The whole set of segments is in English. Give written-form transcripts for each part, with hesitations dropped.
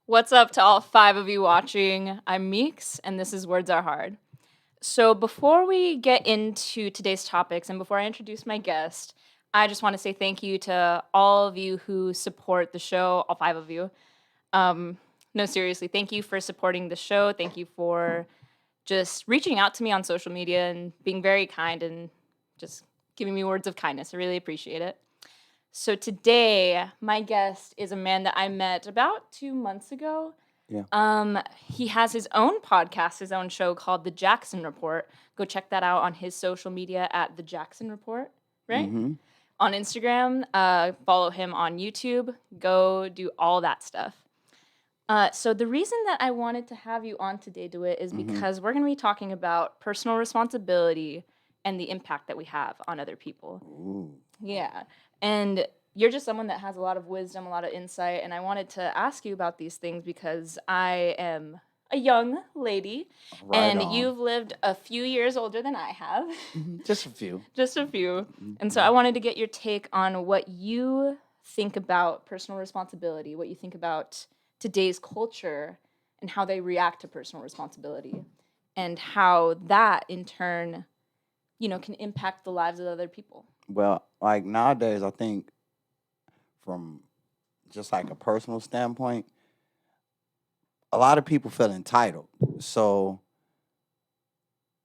What's up to all five of you watching? I'm Meeks, and this is Words Are Hard. So, before we get into today's topics and before I introduce my guest, I just want to say thank you to all of you who support the show, all five of you. Um, no, seriously, thank you for supporting the show. Thank you for just reaching out to me on social media and being very kind and just giving me words of kindness. I really appreciate it. So today, my guest is a man that I met about 2 months ago. Yeah. He has his own podcast, his own show called The Jackson Report. Go check that out on his social media at The Jackson Report, right? Mm-hmm. On Instagram, follow him on YouTube. Go do all that stuff. So the reason that I wanted to have you on today, Dewitt, is Mm-hmm. because we're going to be talking about personal responsibility and the impact that we have on other people. Ooh. Yeah. And you're just someone that has a lot of wisdom, a lot of insight. And I wanted to ask you about these things because I am a young lady Right and on. you've lived a few years older than I have, Just a few. just a few. And so Mhm. I wanted to get your take on what you think about personal responsibility, what you think about today's culture and how they react to personal responsibility, and how that in turn, can impact the lives of other people. Well, like nowadays, I think from just like a personal standpoint, a lot of people feel entitled. So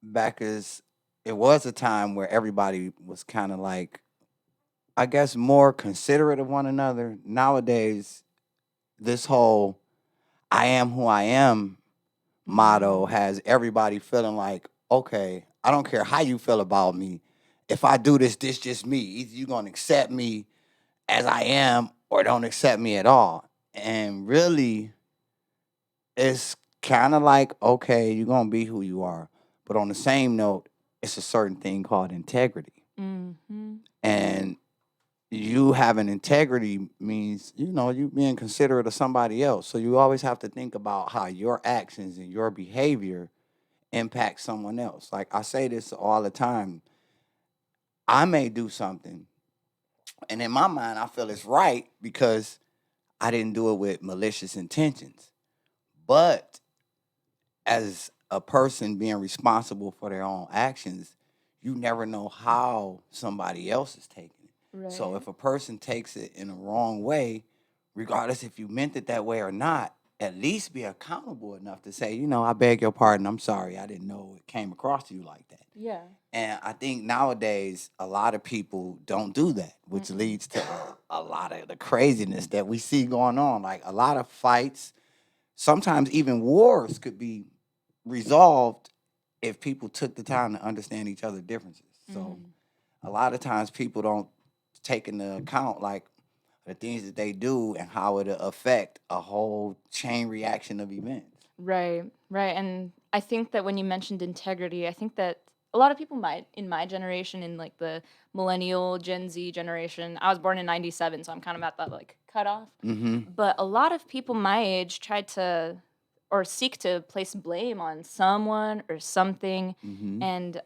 back as it was a time where everybody was kind of like, I guess, more considerate of one another. Nowadays, this whole "I am who I am" motto has everybody feeling like, okay, I don't care how you feel about me. If I do this just me. Either you're gonna accept me as I am or don't accept me at all. And really, it's kind of like, okay, you're gonna be who you are. But on the same note, it's a certain thing called integrity. Mm-hmm. And you having integrity means, you being considerate of somebody else. So you always have to think about how your actions and your behavior impact someone else. Like I say this all the time. I may do something, and in my mind, I feel it's right because I didn't do it with malicious intentions. But as a person being responsible for their own actions, you never know how somebody else is taking it. So Right. if a person takes it in a wrong way, regardless if you meant it that way or not, at least be accountable enough to say, I beg your pardon. I'm sorry. I didn't know it came across to you like that. Yeah. And I think nowadays a lot of people don't do that, which Mm-mm. leads to a lot of the craziness that we see going on. Like a lot of fights, sometimes even wars could be resolved if people took the time to understand each other's differences. So Mm-hmm. a lot of times people don't take into account like the things that they do and how it'll affect a whole chain reaction of events. Right. Right. And I think that when you mentioned integrity, I think that a lot of people might in my generation, in like the millennial Gen Z generation, I was born in 97, so I'm kind of at that like cutoff. Mm-hmm. But a lot of people my age try to or seek to place blame on someone or something. Mm-hmm. And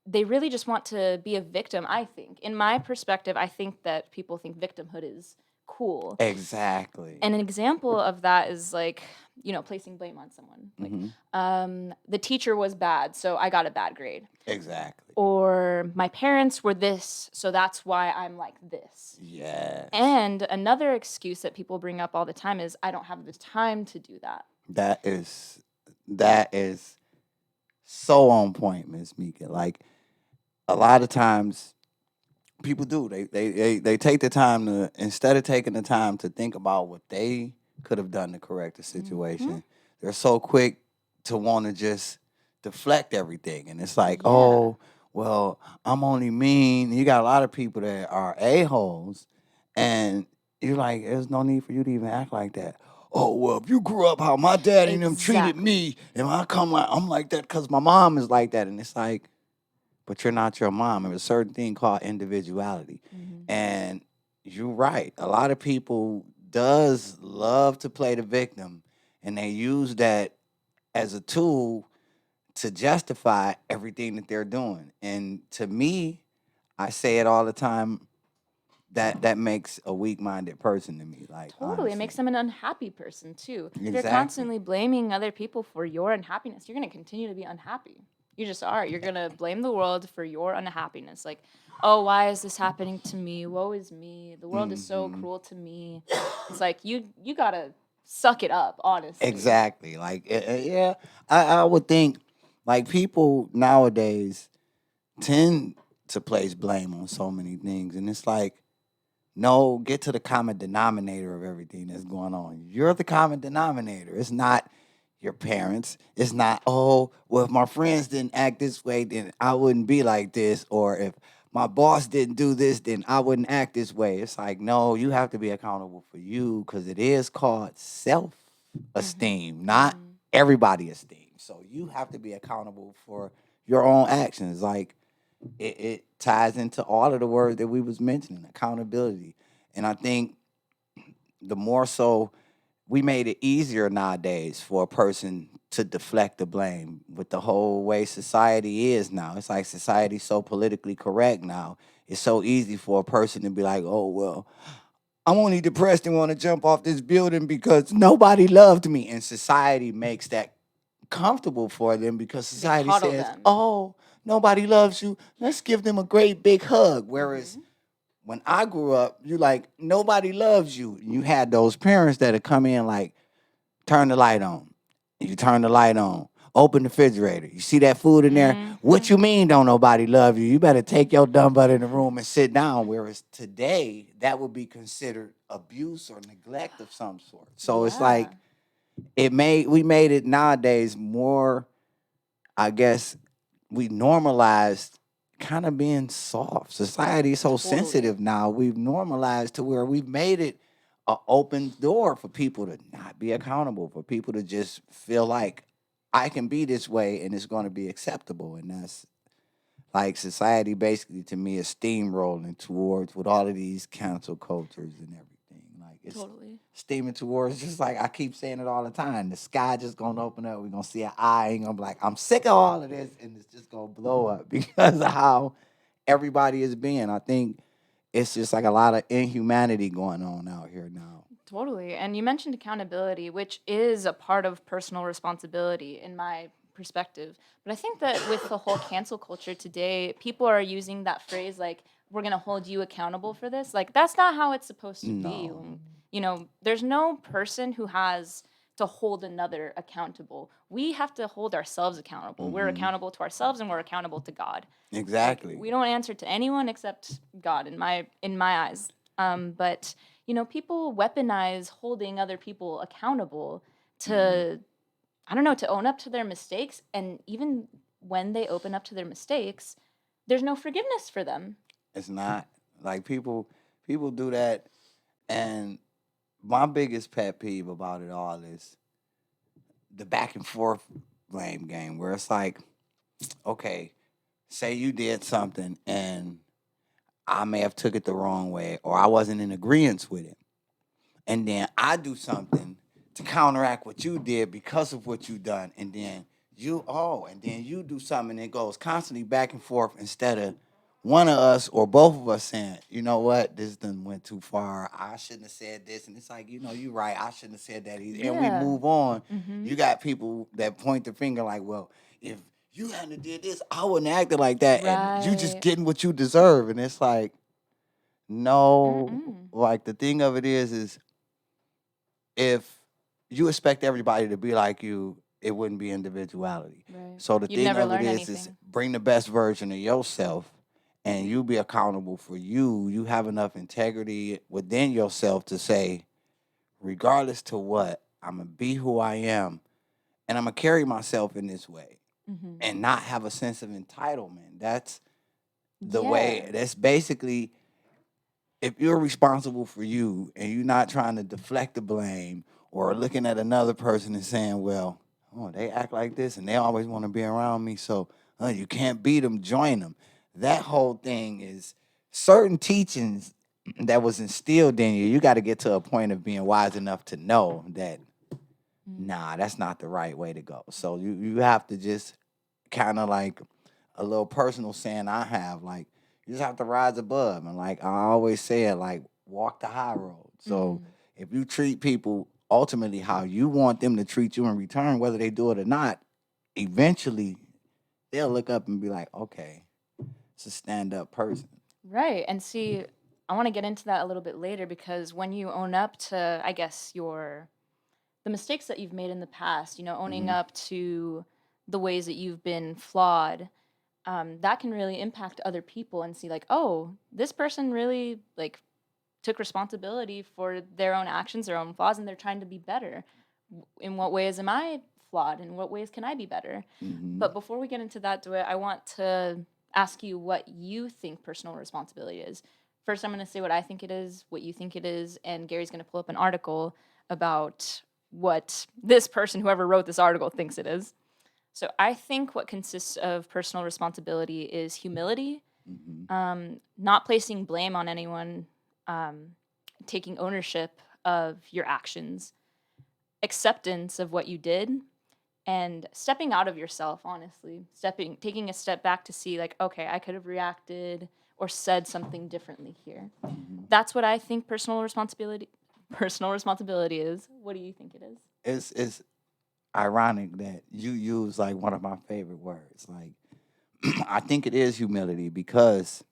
they really just want to be a victim, I think. In my perspective, I think that people think victimhood is cool. Exactly. And an example of that is like, placing blame on someone. Like, Mm-hmm. the teacher was bad, so I got a bad grade. Exactly. Or my parents were this, so that's why I'm like this. Yes. And another excuse that people bring up all the time is I don't have the time to do that. That is that is so on point, Miss Mika. Like a lot of times people do. They take the time to instead of taking the time to think about what they could have done to correct the Hmm. situation, they're so quick to want to just deflect everything. And it's like, Yeah, oh, well, I'm only mean. You got a lot of people that are a-holes, and you're like, there's no need for you to even act like that. Oh, well, if you grew up how my daddy and them treated exactly. me, and I'm like that because my mom is like that. And it's like, but you're not your mom. There's a certain thing called individuality. Hmm. And you're right. A lot of people does love to play the victim and they use that as a tool to justify everything that they're doing. And to me, I say it all the time, that makes a weak-minded person to me, like, Totally. It makes honestly. them an unhappy person too. If you're Exactly. constantly blaming other people for your unhappiness, you're going to continue to be unhappy. You just are. You're going to blame the world for your unhappiness. Like, oh, why is this happening to me? Woe is me. The world is so Hmm. cruel to me. It's like you got to suck it up, honestly. Exactly. Like, yeah, I would think, like, people nowadays tend to place blame on so many things, and it's like, no, get to the common denominator of everything that's going on. You're the common denominator. It's not your parents. It's not, oh, well, if my friends didn't act this way, then I wouldn't be like this. Or if my boss didn't do this, then I wouldn't act this way. It's like, no, you have to be accountable for you because it is called self Mm-hmm. esteem, not Mm-hmm. everybody esteem. So you have to be accountable for your own actions. Like, it ties into all of the words that we was mentioning, accountability. And I think the more so we made it easier nowadays for a person to deflect the blame with the whole way society is now. It's like society's so politically correct now. It's so easy for a person to be like, oh, well, I'm only depressed and want to jump off this building because nobody loved me. And society makes that comfortable for them because They society coddle says, them. oh, nobody loves you. Let's give them a great big hug. Whereas Mm-hmm. when I grew up, you like, nobody loves you. You had those parents that would come in like, turn the light on. You turn the light on. Open the refrigerator. You see that food in there? Mm-hmm. What you mean don't nobody love you? You better take your dumb butt in the room and sit down. Whereas today, that would be considered abuse or neglect of some sort. So it's Yeah. like we made it nowadays more, I guess, we normalized kind of being soft. Society is so Totally. sensitive now. We've normalized to where we've made it an open door for people to not be accountable, for people to just feel like I can be this way and it's going to be acceptable. And that's like society basically to me is steamrolling towards with all of these cancel cultures and everything. Like it's Totally. steaming towards just like I keep saying it all the time. The sky just gonna open up. We're gonna see an eye and I'm like, I'm sick of all of this and it's just gonna blow up because of how everybody is being. I think it's just like a lot of inhumanity going on out here now. Totally. And you mentioned accountability, which is a part of personal responsibility in my perspective. But I think that with the whole cancel culture today, people are using that phrase like, we're going to hold you accountable for this. Like, that's not how it's supposed to be. No. There's no person who has to hold another accountable. We have to hold ourselves accountable. We're Hmm. accountable to ourselves and we're accountable to God. Like Exactly. we don't answer to anyone except God in my eyes. But people weaponize holding other people accountable Hmm. to, I don't know, to own up to their mistakes. And even when they open up to their mistakes, there's no forgiveness for them. It's not like people do that and my biggest pet peeve about it all is the back and forth blame game where it's like, okay, say you did something and I may have took it the wrong way or I wasn't in agreement with it. And then I do something to counteract what you did because of what you done. And then and then you do something and it goes constantly back and forth instead of one of us or both of us saying, you know what, this done went too far. I shouldn't have said this. And it's like, you're right. I shouldn't have said that either. And we Yeah. move on. Mm-hmm. You got people that point the finger like, well, if you hadn't did this, I wouldn't have acted like that. And you just Right. getting what you deserve. And it's like, no, Mm-mm. like the thing of it is if you expect everybody to be like you, it wouldn't be individuality. Right. So the You'd thing never of it learn is anything. bring the best version of yourself and you be accountable for you. You have enough integrity within yourself to say, regardless to what, I'm gonna be who I am and I'm gonna carry myself in this way Mm-hmm. and not have a sense of entitlement. That's the way Yeah. that's basically if you're responsible for you and you're not trying to deflect the blame or looking at another person and saying, well, oh, they act like this and they always want to be around me, so you can't beat them, join them. That whole thing is certain teachings that was instilled in you. You got to get to a point of being wise enough to know that, Mm. nah, that's not the right way to go. So you have to just kind of like a little personal saying I have, like, You just have to rise above. And like I always say it, like walk the high road. So Mhm. if you treat people ultimately how you want them to treat you in return, whether they do it or not, eventually they'll look up and be like, okay, it's a stand up person. Right. And see, I want to get into that a little bit later because when you own up to, I guess, your the mistakes that you've made in the past, owning Hmm. up to the ways that you've been flawed, that can really impact other people and see like, oh, this person really like took responsibility for their own actions, their own flaws, and they're trying to be better. In what ways am I flawed? In what ways can I be better? Hmm. But before we get into that, Dewitt, I want to ask you what you think personal responsibility is. First, I'm going to say what I think it is, what you think it is, and Gary's going to pull up an article about what this person, whoever wrote this article, thinks it is. So I think what consists of personal responsibility is humility, Hmm. not placing blame on anyone, um, taking ownership of your actions, acceptance of what you did, and stepping out of yourself, honestly, taking a step back to see like, okay, I could have reacted or said something differently here. Hmm. That's what I think personal responsibility is. What do you think it is? It's ironic that you use like one of my favorite words. Like I think it is humility because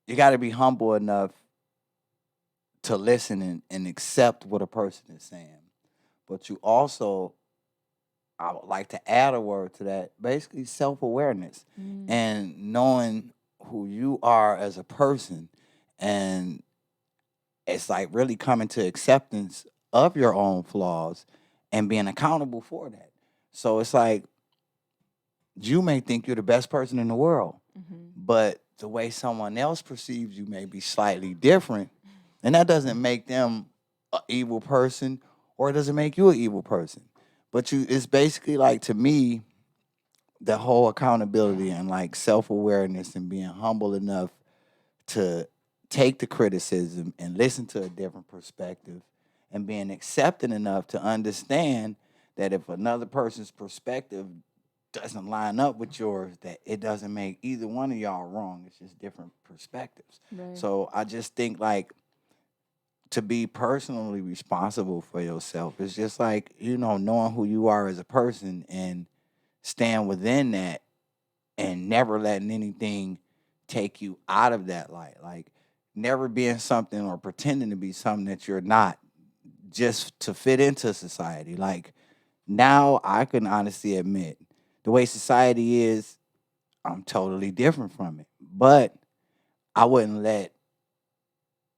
you got to be humble enough to listen and accept what a person is saying. But you also, I would like to add a word to that, basically self awareness Mm. and knowing who you are as a person. And it's like really coming to acceptance of your own flaws and being accountable for that. So it's like you may think you're the best person in the world, Mm-hmm. but the way someone else perceives you may be slightly different. And that doesn't make them an evil person or it doesn't make you an evil person. But it's basically like to me, the whole accountability and like self awareness and being humble enough to take the criticism and listen to a different perspective and being accepting enough to understand that if another person's perspective doesn't line up with yours, that it doesn't make either one of y'all wrong. It's just different perspectives. Right. So I just think like to be personally responsible for yourself is just like, knowing who you are as a person and stand within that and never letting anything take you out of that light. Like never being something or pretending to be something that you're not just to fit into society. Like now I can honestly admit the way society is, I'm totally different from it. But I wouldn't let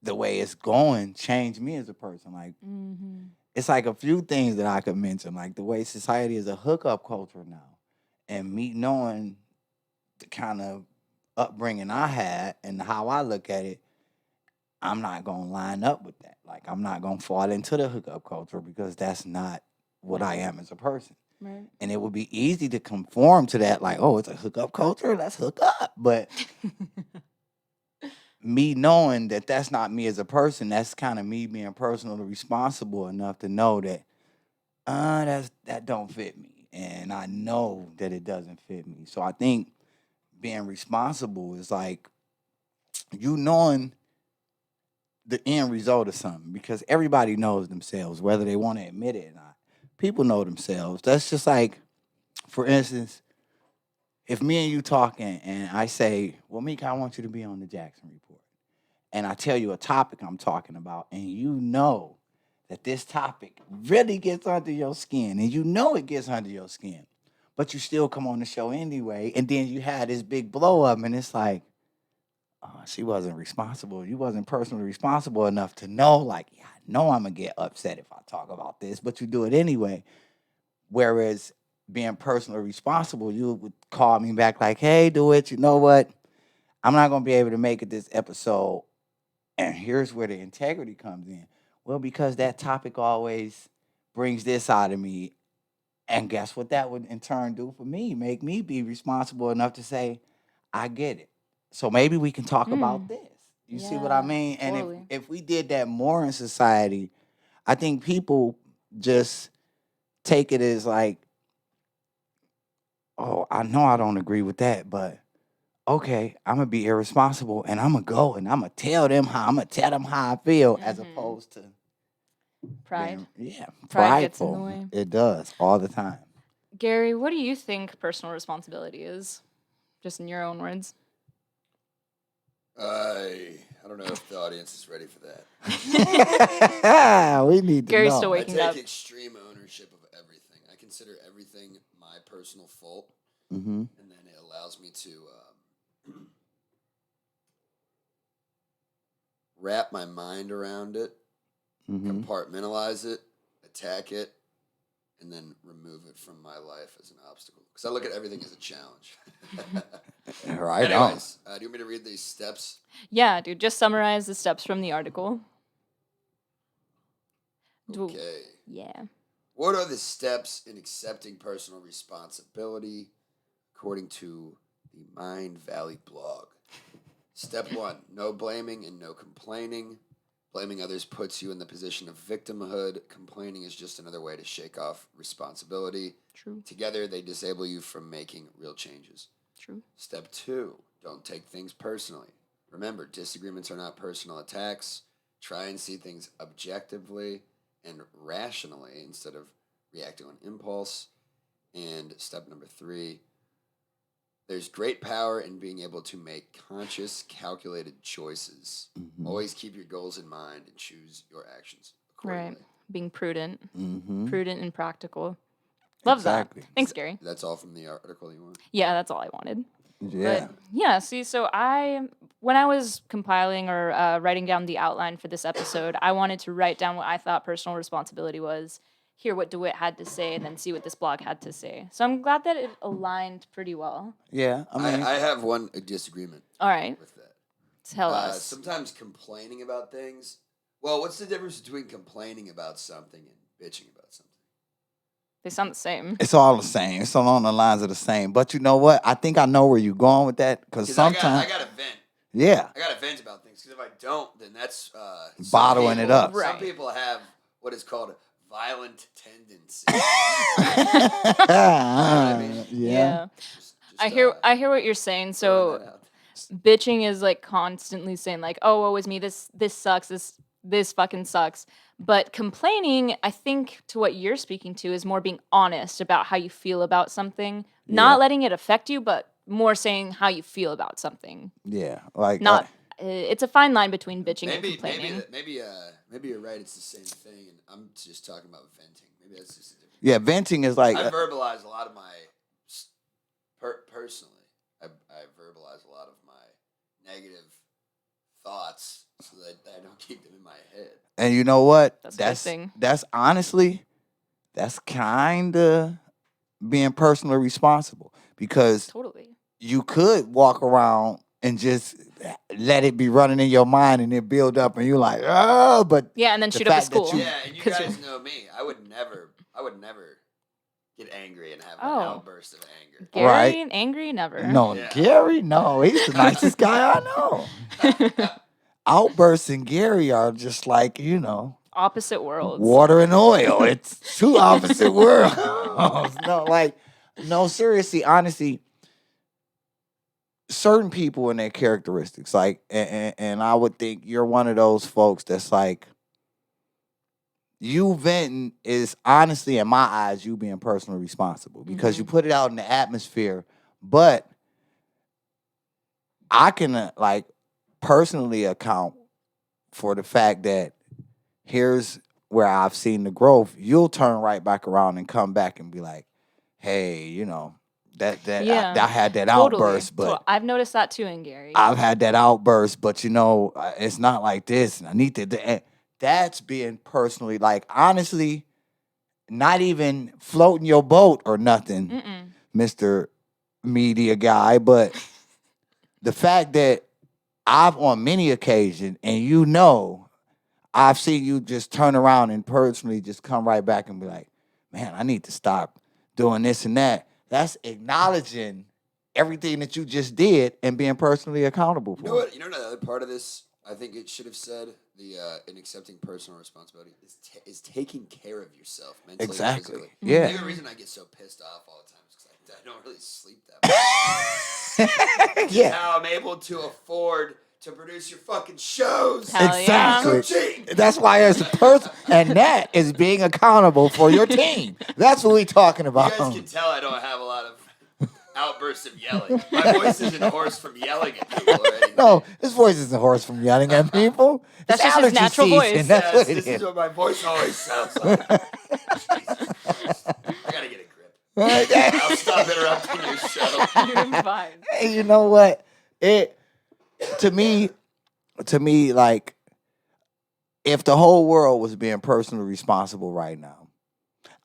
the way it's going change me as a person. Like Mm-hmm. it's like a few things that I could mention, like the way society is a hookup culture now, and me knowing the kind of upbringing I had and how I look at it, I'm not gonna line up with that. Like I'm not gonna fall into the hookup culture because that's not what I am as a person. Right. And it would be easy to conform to that, like, oh, it's a hookup culture, let's hook up. But me knowing that that's not me as a person, that's kind of me being personally responsible enough to know that that don't fit me. And I know that it doesn't fit me. So I think being responsible is like you knowing the end result of something because everybody knows themselves, whether they want to admit it or not. People know themselves. That's just like, for instance, if me and you talking and I say, well, Meek, I want you to be on the Jackson Report. And I tell you a topic I'm talking about, and you know that this topic really gets under your skin, and you know it gets under your skin, but you still come on the show anyway, and then you had this big blow up, and it's like, she wasn't responsible. You wasn't personally responsible enough to know, like, yeah, I know I'm gonna get upset if I talk about this, but you do it anyway. Whereas being personally responsible, you would call me back like, hey, do it. You know what? I'm not gonna be able to make it this episode. And here's where the integrity comes in. Well, because that topic always brings this out of me. And guess what that would in turn do for me? Make me be responsible enough to say, I get it. So maybe we can talk about Mm. this. You see what I Yeah. mean? And if Totally. if we did that more in society, I think people just take it as like, oh, I know I don't agree with that, but okay, I'm gonna be irresponsible and I'm gonna go and I'm gonna tell them how I feel, as Mm-hmm. opposed to Pride. being, yeah, Pride gets in the prideful. way. It does all the time. Gary, what do you think personal responsibility is? Just in your own words. I don't know if the audience is ready for that. We need to Gary's still know. I waking take up. extreme ownership of everything. I consider everything my personal fault, Mm-hmm. and then it allows me to wrap my mind around it, Mm-hmm. compartmentalize it, attack it, and then remove it from my life as an obstacle. Because I look at everything as a challenge. Right on. Anyways, do you want me to read these steps? Yeah, dude, just summarize the steps from the article. Okay. Yeah. What are the steps in accepting personal responsibility according to the Mind Valley blog? Step 1, no blaming and no complaining. Blaming others puts you in the position of victimhood. Complaining is just another way to shake off responsibility. True. Together, they disable you from making real changes. True. Step 2, don't take things personally. Remember, disagreements are not personal attacks. Try and see things objectively and rationally instead of reacting on impulse. And step number 3, there's great power in being able to make conscious, calculated choices. Mm-hmm. Always keep your goals in mind and choose your actions Right. accordingly. Being prudent. Mm-hmm. Prudent and practical. Love Exactly. that. Thanks, Gary. That's all from the article you want? Yeah, that's all I wanted. Yeah. But yeah, see, so when I was compiling or writing down the outline for this episode, I wanted to write down what I thought personal responsibility was, hear what Dewitt had to say, and then see what this blog had to say. So I'm glad that it aligned pretty well. Yeah. I mean, I have one disagreement All right, with that. tell us. Sometimes complaining about things. Well, what's the difference between complaining about something and bitching about something? They sound the same. it's all the same. It's along the lines of the same. But you know what? I think I know where you're going with that, because Because sometimes, I got to vent. yeah, I got to vent about things. Because if I don't, then that's bottling it up. Some Right. people have what is called violent tendencies. I mean? Yeah. Just, I hear what you're saying. throwing So that out. bitching is like constantly saying like, "Oh, woe is me. This sucks. This fucking sucks." But complaining, I think, to what you're speaking to, is more being honest about how you feel about something, not Yeah. letting it affect you, but more saying how you feel about something. Yeah. Like, Not. It's a fine line between bitching and Maybe complaining. maybe you're right. It's the same thing, and I'm just talking about venting. Maybe that's just a different. yeah, venting is like, I verbalize a lot of my personally. I verbalize a lot of my negative thoughts so that I don't keep them in my head. and you know what? That's a good thing. That's honestly, that's kind of being personally responsible, because Totally. you could walk around and just let it be running in your mind and it build up and you're like, oh, but Yeah, and then the shoot up a fact that school. you- Yeah, and you 'Cause guys you're- know me. I would never get angry and have Oh. an outburst of anger. Gary, Right. angry, never. No, Yeah. Gary, no, he's the nicest guy I know. Outbursts and Gary are just like, Opposite worlds. water and oil. It's two opposite worlds. No, seriously, honestly, certain people and their characteristics, like, and I would think you're one of those folks that's like, you venting is honestly, in my eyes, you being personally responsible, because you put it out in the atmosphere. But I can like personally account for the fact that here's where I've seen the growth. You'll turn right back around and come back and be like, hey, Yeah, I had that totally. outburst, but I've noticed that too in Gary. I've had that outburst, but it's not like this, and I need to. And that's being personally, like, honestly, not even floating your boat or nothing, Mm-mm. Mr. Media guy, but the fact that I've on many occasions, and I've seen you just turn around and personally just come right back and be like, man, I need to stop doing this and that. That's acknowledging everything that you just did and being personally accountable for. You know what? You know another part of this. I think it should have said in accepting personal responsibility is taking care of yourself mentally Exactly. and physically. Yeah. Maybe the reason I get so pissed off all the time is because I I don't really sleep that much. Yeah. How I'm able to afford to produce your fucking shows. Hell yeah. Exactly. So cheap. That's why it's a person, and that is being accountable for your team. That's what we talking You about. guys can tell I don't have a lot of outbursts of yelling. My voice isn't hoarse from yelling at people or anything. No, his voice isn't hoarse from yelling at people. That's It's just his allergy natural season. voice. That's what it This is. is what my voice always sounds like. Jesus Christ. I gotta get a grip. Right? I'll stop interrupting your show. You're fine. Hey, you know what? It to me, like, if the whole world was being personally responsible right now,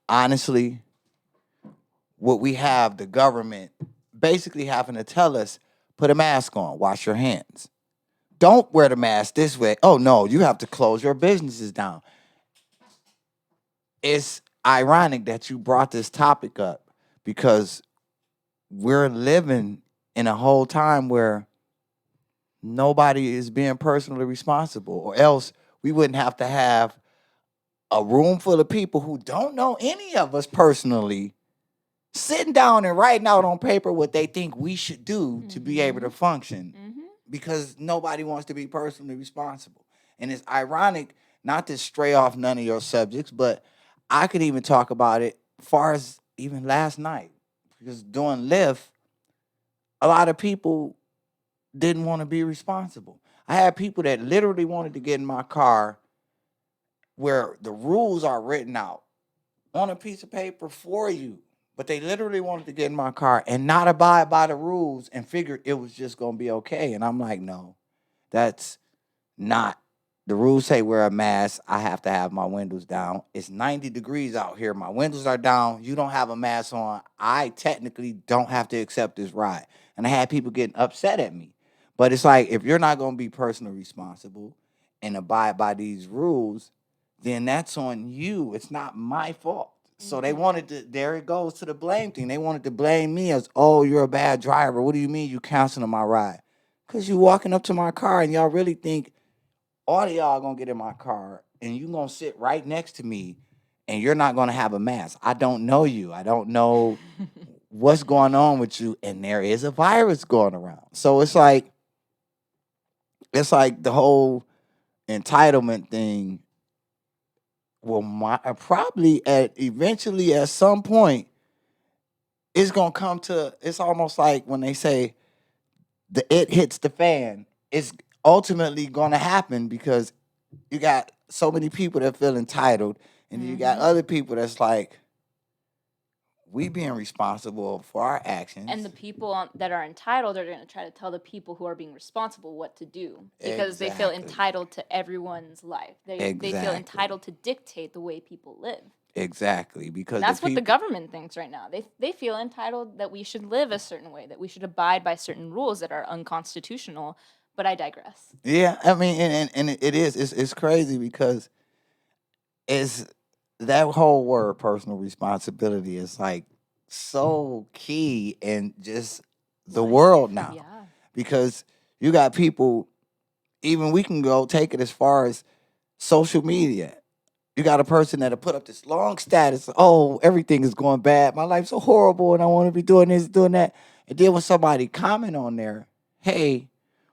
honestly, what we have, the government basically having to tell us, put a mask on, wash your hands. Don't wear the mask this way. Oh no, you have to close your businesses down. It's ironic that you brought this topic up because we're living in a whole time where nobody is being personally responsible, or else we wouldn't have to have a room full of people who don't know any of us personally sitting down and writing out on paper what they think we should do to be able to function because nobody wants to be personally responsible. And it's ironic, not to stray off none of your subjects, but I could even talk about it far as even last night. Because doing Lyft, a lot of people didn't want to be responsible. I had people that literally wanted to get in my car where the rules are written out on a piece of paper for you. But they literally wanted to get in my car and not abide by the rules and figured it was just going to be okay. And I'm like, no, that's not. The rules say wear a mask. I have to have my windows down. It's 90 degrees out here. My windows are down. You don't have a mask on. I technically don't have to accept this ride. And I had people getting upset at me. But it's like, if you're not going to be personally responsible and abide by these rules, then that's on you. It's not my fault. So they wanted to, there it goes to the blame thing. They wanted to blame me as, oh, you're a bad driver. What do you mean you canceling my ride? Because you walking up to my car and y'all really think all of y'all gonna get in my car and you gonna sit right next to me and you're not gonna have a mask. I don't know you. I don't know what's going on with you. And there is a virus going around. So it's like the whole entitlement thing will probably eventually at some point it's gonna come to, it's almost like when they say it hits the fan, it's ultimately gonna happen because you got so many people that feel entitled, and then you got other people that's like, we being responsible for our actions. And the people that are entitled are going to try to tell the people who are being responsible what to do because they feel Exactly. entitled to everyone's life. They feel Exactly. entitled to dictate the way people live. Exactly, because And that's what the government thinks right now. They feel entitled that we should live a certain way, that we should abide by certain rules that are unconstitutional. But I digress. Yeah, I mean, and it is. It's crazy because it's that whole word personal responsibility is like so key in just the world now. Yeah. Because you got people, even we can go take it as far as social media. You got a person that'll put up this long status. Oh, everything is going bad. My life's so horrible, and I want to be doing this, doing that. And then when somebody comment on there, hey,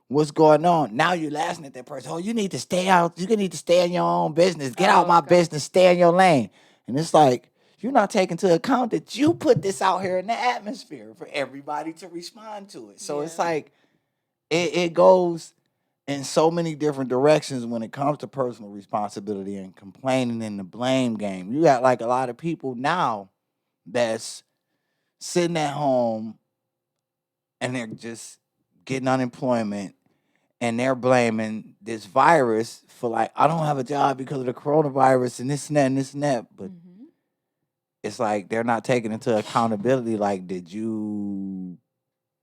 what's going on? Now you're laughing at that person. Oh, you need to stay out. You need to stay in your own business. Get out my business. Stay in your lane. And it's like, you're not taking into account that you put this out here in the atmosphere for everybody to respond to it. So it's like, it goes in so many different directions when it comes to personal responsibility and complaining in the blame game. You got like a lot of people now that's sitting at home and they're just getting unemployment and they're blaming this virus for like, I don't have a job because of the coronavirus and this and that and this and that. But it's like they're not taking into accountability. Like, did you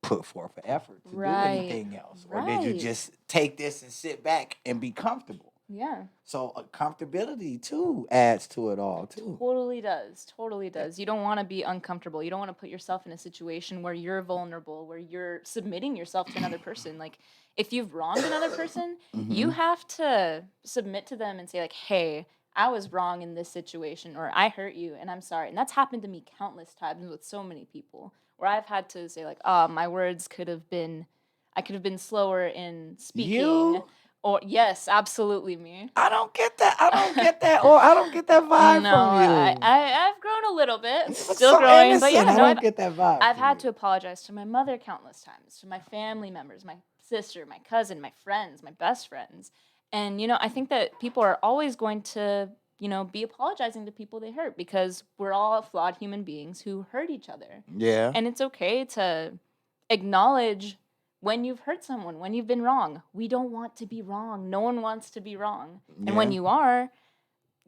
put forth an effort to do anything else? Or did you just take this and sit back and be comfortable? Yeah. So comfortability too adds to it all too. Totally does. Totally does. You don't want to be uncomfortable. You don't want to put yourself in a situation where you're vulnerable, where you're submitting yourself to another person. Like, if you've wronged another person, you have to submit to them and say, like, hey, I was wrong in this situation, or I hurt you and I'm sorry. And that's happened to me countless times with so many people where I've had to say like, my words I could have been slower in speaking. You? Or yes, absolutely me. I don't get that. I don't get that. Or I don't get that vibe No, from you. I've grown a little bit, You look still so growing, but innocent. yeah, I no, don't get that vibe I've from had you. to apologize to my mother countless times, to my family members, my sister, my cousin, my friends, my best friends. And I think that people are always going to, be apologizing to people they hurt because we're all flawed human beings who hurt each other. Yeah. And it's okay to acknowledge when you've hurt someone, when you've been wrong. We don't want to be wrong. No one wants to be wrong. And when Yeah. you are,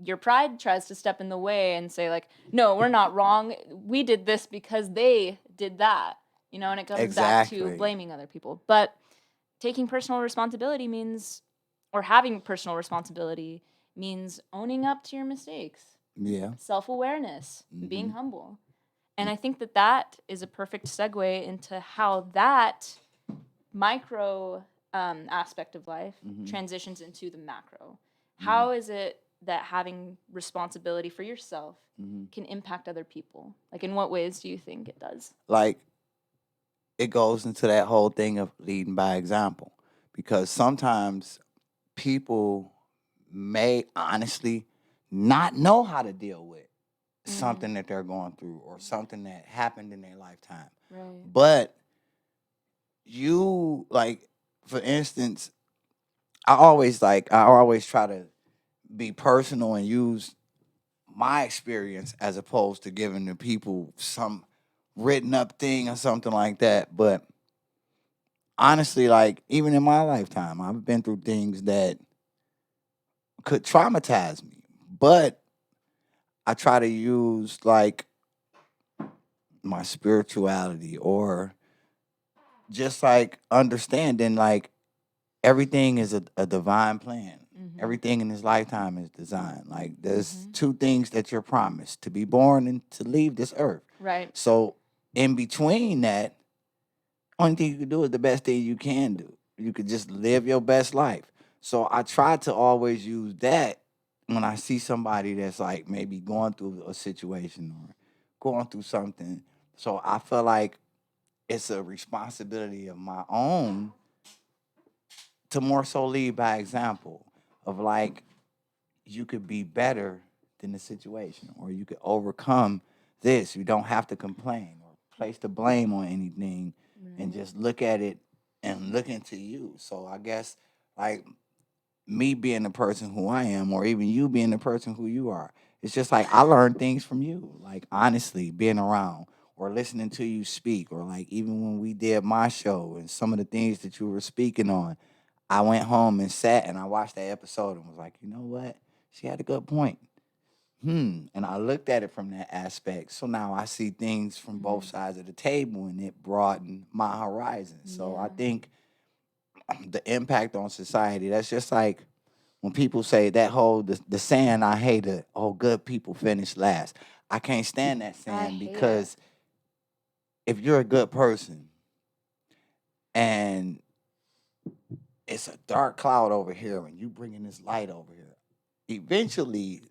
your pride tries to step in the way and say like, no, we're not wrong, we did this because they did that, and it comes back to Exactly. blaming other people. But taking personal responsibility means, or having personal responsibility means, owning up to your mistakes, Yeah. self-awareness, being Hmm. humble. And I think that that is a perfect segue into how that micro aspect of life Hmm. transitions into the macro. Hmm. How is it that having responsibility for yourself Hmm. can impact other people? Like, in what ways do you think it does? Like, it goes into that whole thing of leading by example. Because sometimes people may honestly not know how to deal with something that they're going through or something that happened in their lifetime. Right. But you, like, for instance, I always try to be personal and use my experience as opposed to giving the people some written up thing or something like that. But honestly, like, even in my lifetime, I've been through things that could traumatize me. But I try to use like my spirituality or just like understanding like everything is a divine plan. Mm-hmm. Everything in this lifetime is designed. Like there's Mm-hmm. two things that you're promised: to be born and to leave this earth. Right. So in between that, only thing you can do is the best thing you can do. You could just live your best life. So I try to always use that when I see somebody that's like maybe going through a situation or going through something. So I feel like it's a responsibility of my own to more so lead by example of like you could be better than the situation or you could overcome this. You don't have to complain or place the blame on anything and Right. just look at it and look into you. So I guess like me being the person who I am or even you being the person who you are, it's just like I learned things from you. Like honestly, being around or listening to you speak or like even when we did my show and some of the things that you were speaking on, I went home and sat and I watched that episode and was like, you know what? She had a good point. And I looked at it from that aspect. So now I see things from both Mm-hmm. sides of the table and it broadened my horizon. So I Yeah. think the impact on society, that's just like when people say that whole the saying I hate it, oh good people finish last. I can't stand that I saying hate it. because if you're a good person and it's a dark cloud over here and you bringing this light over here, eventually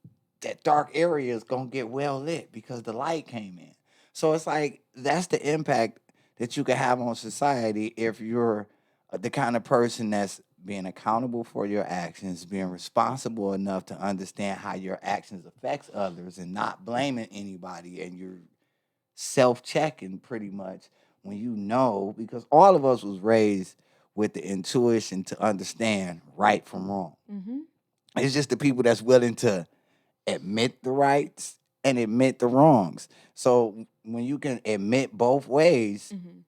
that dark area is gonna get well lit because the light came in. So it's like that's the impact that you can have on society if you're the kind of person that's being accountable for your actions, being responsible enough to understand how your actions affects others and not blaming anybody and you're self-checking pretty much when you know because all of us was raised with the intuition to understand right from wrong. Mm-hmm. It's just the people that's willing to admit the rights and admit the wrongs. So when you can admit both ways, Mm-hmm.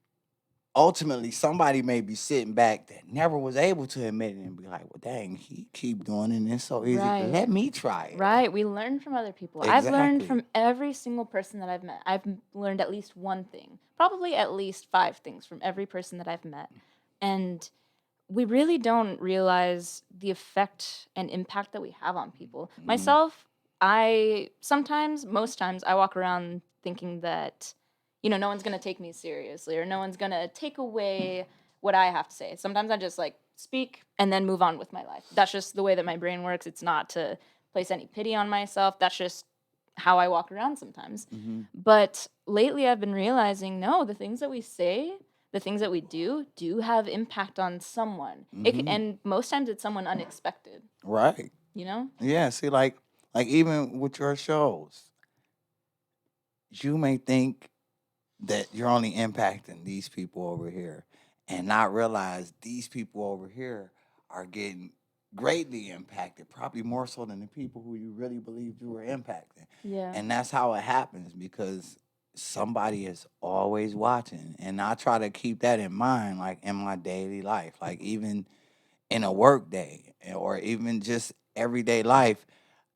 ultimately somebody may be sitting back that never was able to admit it and be like, well, dang, he keep doing it and it's so easy. Right. Let me try it. Right. We learn from other people. I've learned Exactly. from every single person that I've met. Learned at least one thing, probably at least five things from every person that I've met. And we really don't realize the effect and impact that we have on people. Hmm. Myself, most times, I walk around thinking that, no one's going to take me seriously or no one's going to take away what I have to say. Sometimes I just like speak and then move on with my life. That's just the way that my brain works. It's not to place any pity on myself. That's just how I walk around sometimes. Mm-hmm. But lately I've been realizing no, the things that we say, the things that we do have impact on someone. Mm-hmm. And most times it's someone unexpected, Right. you know? Yeah. See, like even with your shows, you may think that you're only impacting these people over here and not realize these people over here are getting greatly impacted, probably more so than the people who you really believed you were impacting. Yeah. And that's how it happens because somebody is always watching. And I try to keep that in mind, like in my daily life, like even in a work day or even just everyday life,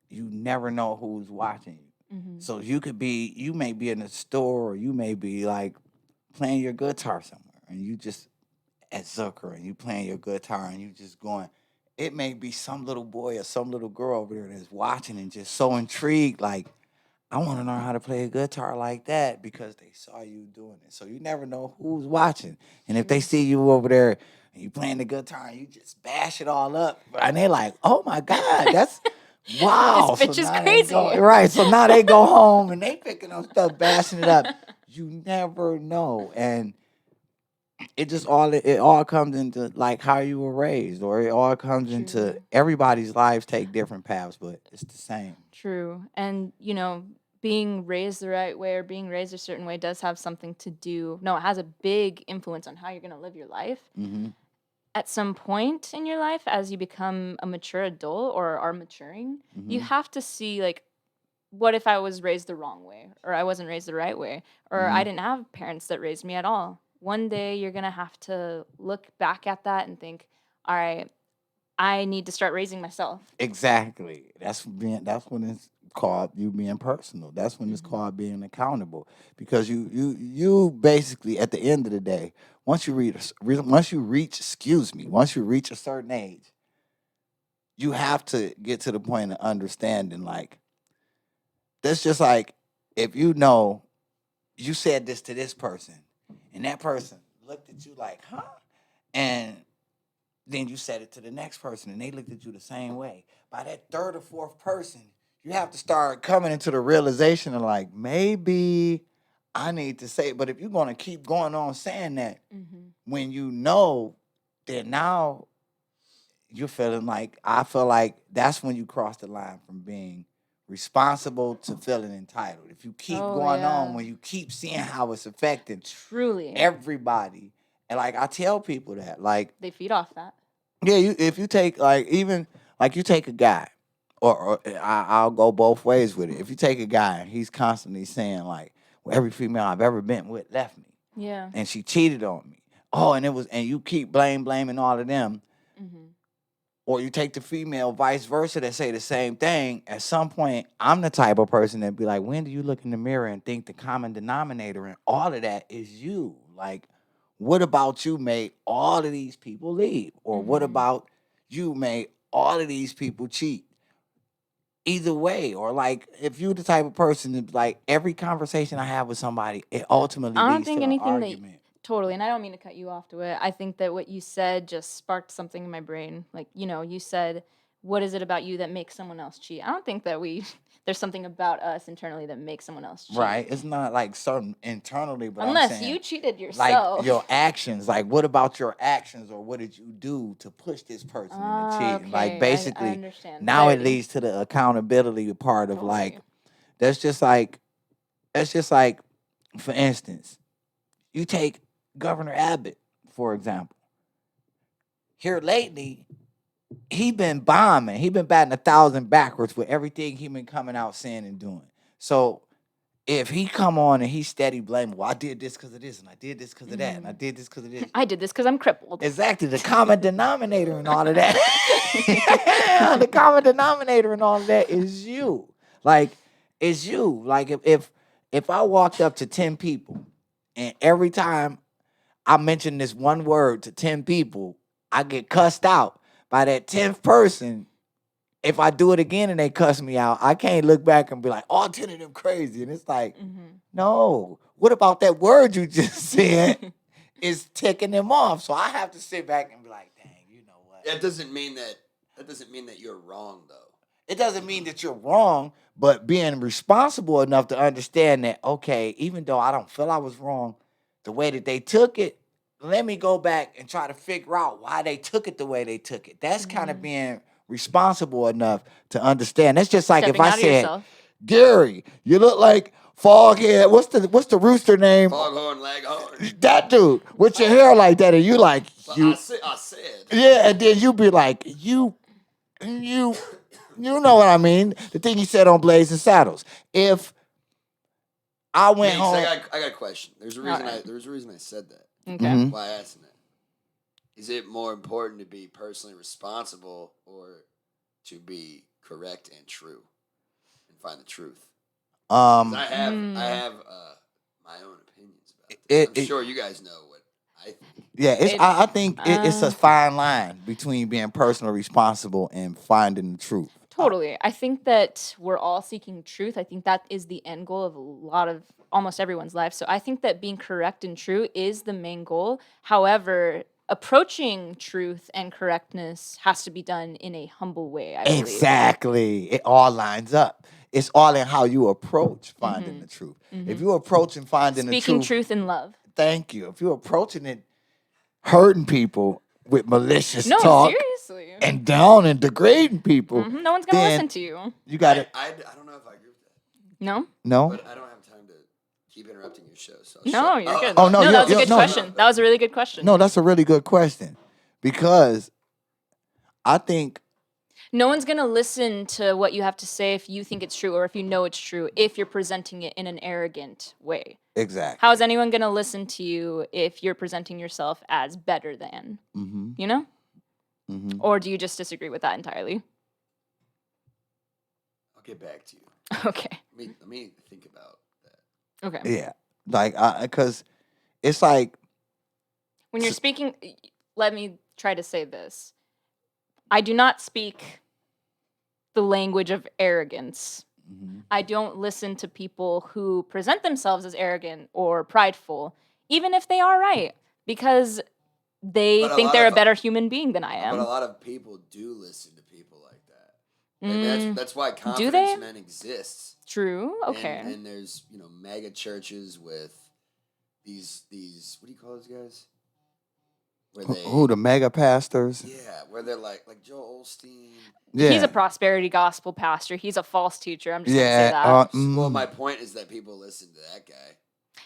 you never know who's watching you. Mm-hmm. So you may be in a store or you may be like playing your guitar somewhere and you just at Zucker and you playing your guitar and you just going, it may be some little boy or some little girl over there that's watching and just so intrigued, like, I want to learn how to play a guitar like that because they saw you doing it. So you never know who's watching. And if they True. see you over there and you playing the guitar and you just bash it all up, and they're like, oh my God, that's This wow. So bitch is now they go crazy. right. So now they go home and they picking up stuff, bashing it up. You never know. And it all comes into like how you were raised, or it all comes into True. everybody's lives take different paths, but it's the same. True. And, being raised the right way or being raised a certain way does have something to do. No, it has a big influence on how you're going to live your life. Mm-hmm. At some point in your life, as you become a mature adult or are maturing, you Mm-hmm. have to see, like, what if I was raised the wrong way or I wasn't raised the right way or I Mm-hmm. didn't have parents that raised me at all? One day you're going to have to look back at that and think, all right, I need to start raising myself. Exactly. That's when it's called you being personal. That's when it's Mm-hmm. called being accountable. Because you basically at the end of the day, once you reach a certain age, you have to get to the point of understanding like that's just like if you know you said this to this person and that person looked at you like, huh? And then you said it to the next person and they looked at you the same way. By that third or fourth person, you have to start coming into the realization of like, maybe I need to say it. But if you're going to keep going on saying that, Mm-hmm. when you know that now you're feeling like, I feel like that's when you cross the line from being responsible to feeling entitled. If you keep Oh, going on, yeah. when you keep seeing how it's affecting Truly. everybody, and like I tell people that, like, They feed off that. yeah, if you take like even like you take a guy, or I'll go both ways with it. If you take a guy and he's constantly saying like, well, every female I've ever been with left me, Yeah. and she cheated on me. Oh, and you keep blaming all of them, Mm-hmm. or you take the female vice versa that say the same thing. At some point, I'm the type of person that be like, when do you look in the mirror and think the common denominator in all of that is you? Like, what about you made all of these people leave? Or what Mm-hmm. about you made all of these people cheat? Either way, or like if you're the type of person that like every conversation I have with somebody, it ultimately I don't leads to think an anything that argument. totally, and I don't mean to cut you off to it. I think that what you said just sparked something in my brain. Like, you said, what is it about you that makes someone else cheat? I don't think that there's something about us internally that makes someone else cheat. Right? It's not like something internally, but I'm Unless saying you cheated like yourself. your actions. Like, what about your actions, or what did you do to push this person into Ah, cheating? Like, okay. I basically, understand. now it Clarity. leads to the accountability part of like Totally. that's just like that's just like, for instance, you take Governor Abbott for example. Here lately, he been bombing. He been batting 1,000 backwards with everything he been coming out saying and doing. So if he come on and he steady blaming, well, I did this because of this, and I did this because of that, and I Hmm. did this because of this. I did this because I'm crippled. Exactly, the common denominator and all of that. The common denominator and all of that is you. Like, it's you. Like if I walked up to 10 people and every time I mention this one word to 10 people, I get cussed out by that 10th person. If I do it again and they cuss me out, I can't look back and be like, all 10 of them crazy. And it's like, Hmm. no, what about that word you just said is ticking them off? So I have to sit back and be like, dang, you know what? That doesn't mean that you're wrong though. It doesn't mean that you're wrong, but being responsible enough to understand that, okay, even though I don't feel I was wrong, the way that they took it, let me go back and try to figure out why they took it the way they took it. That's kind of being responsible enough to understand. That's just like if Stepping I out of said, yourself. Gary, you look like Foghead. What's the rooster name? Foghorn Leghorn. That dude with your hair like that, and you like But you. I said. Yeah, and then you be like, you know what I mean? The thing he said on Blazing Saddles. If I went Meeks, home, I got a question. There's a reason Alright. there's a reason I said that. Okay. Mhm. Why I asked that? Is it more important to be personally responsible or to be correct and true and find the truth? 'Cause I have my own opinions about this. I'm sure you guys know what I think. yeah, I think it's a Uh, fine line between being personally responsible and finding the truth. Totally. I think that we're all seeking truth. I think that is the end goal of almost everyone's life. So I think that being correct and true is the main goal. However, approaching truth and correctness has to be done in a humble way, I believe. Exactly. It all lines up. It's all in how you approach finding the truth. If you approach and finding the Speaking truth, truth in love. thank you. If you're approaching it hurting people with malicious No, talk seriously. and down and degrading people, No one's gonna then listen to you. you got to I don't know if I agree with that, No? no. but I don't have time to keep interrupting your show. So No, shut you're up. good. Oh, no, that you're- was a you're- good no. question. That was a really good question. No, that's a really good question because I think No one's gonna listen to what you have to say if you think it's true or if you know it's true, if you're presenting it in an arrogant way. exactly. How is anyone gonna listen to you if you're presenting yourself as better than? Mm-hmm. You know? Mm-hmm. Or do you just disagree with that entirely? I'll get back to you. Okay. Let me think about that. Okay. Yeah, like because it's like When you're speaking, let me try to say this. I do not speak the language of arrogance. I don't listen to people who present themselves as arrogant or prideful, even if they are right, because they But a think lot they're a of- better human being than I But a am. lot of people do listen to people like that. Like that's why they? confidence men exists. True. Okay. And there's mega churches with these what do you call those guys? Where they who the mega pastors. yeah, where they're like Joel Osteen. Yeah, He's a prosperity gospel pastor. He's a false teacher. I'm just gonna say yeah. that. Well, my point is that people listen to that guy.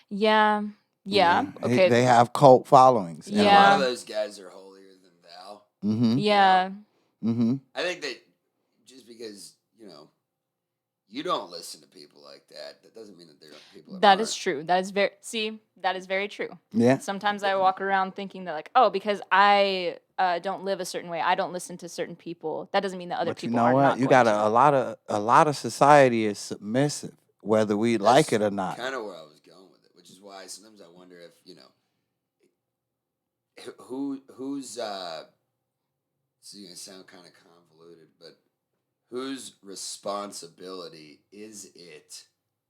Yeah. Yeah. Okay. They have cult followings. And a lot Yeah. of those guys are holier than thou. Mm-hmm. Yeah. Mm-hmm. I think that just because you don't listen to people like that, that doesn't mean that there are people That is true. That is very true. Yeah. Sometimes I walk around thinking that, like, oh, because I don't live a certain way, I don't listen to certain people. That doesn't mean that other But you people know are what? not You going got to. a lot of society is submissive, whether we like it or not. Kind of where I was going with it, which is why sometimes I wonder if who's this is gonna sound kind of convoluted, but whose responsibility is it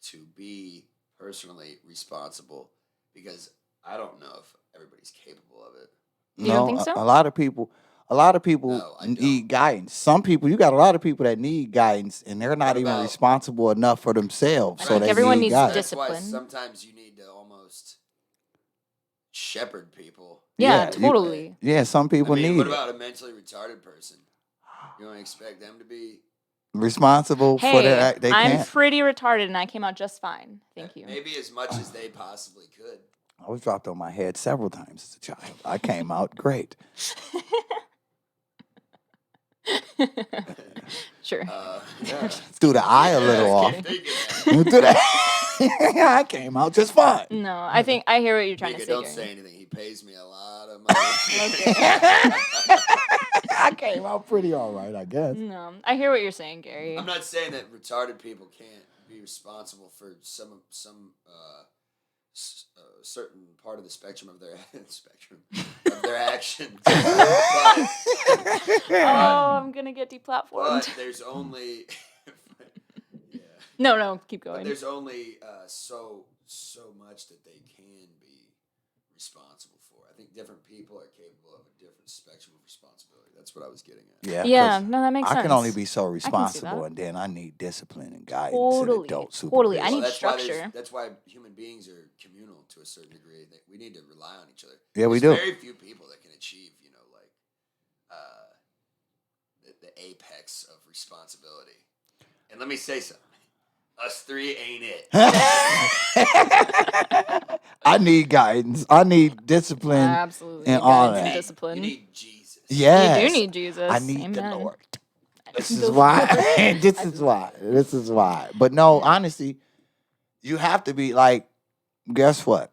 to be personally responsible? Because I don't know if everybody's capable of it. You don't think so? A lot of people No, I need don't. guidance. Some people, you got a lot of people that need guidance, and they're not What even about- responsible enough for themselves. I So think they everyone need needs guidance. That's why discipline. sometimes you need to almost shepherd people. Yeah, you- totally. Yeah, some people I mean, need what it. about a mentally retarded person? You don't expect them to be Responsible for Hey, their act. They I'm can't. pretty retarded and I came out just fine. Thank you. maybe as much as they possibly could. I was dropped on my head several times as a child. I came out great. Sure. Yeah. Threw the eye a Yeah, little keep off. thinking that. Threw that- I came out just fine. No, I think I hear what you're trying Mika, to say. don't Gary. say anything. He pays me a lot of money. I came out pretty all right, I guess. No, I hear what you're saying, Gary. I'm not saying that retarded people can't be responsible for some certain part of the spectrum of their actions. Oh, I'm gonna get deplatformed. But there's only No, keep But going. there's only so much that they can be responsible for. I think different people are capable of a different spectrum of responsibility. That's what I was getting at. Yeah, Yeah, because no, that makes I can only sense. be so I can see responsible, that. and then I need discipline and guidance and Totally, adult totally. I Well, need supervision. structure. that's why human beings are communal to a certain degree. That we need to rely on each other. Yeah, we There's do. very few people that can achieve, like the apex of responsibility. And let me say something: us three ain't it. I need guidance. I need discipline Absolutely and need all guidance You and that. need you discipline. need Jesus. You do Yes, need I Jesus. need the Amen. Lord. This The is Lord. why. This I is just, why. This is why. But no, yeah. honestly, you have to be like, guess what?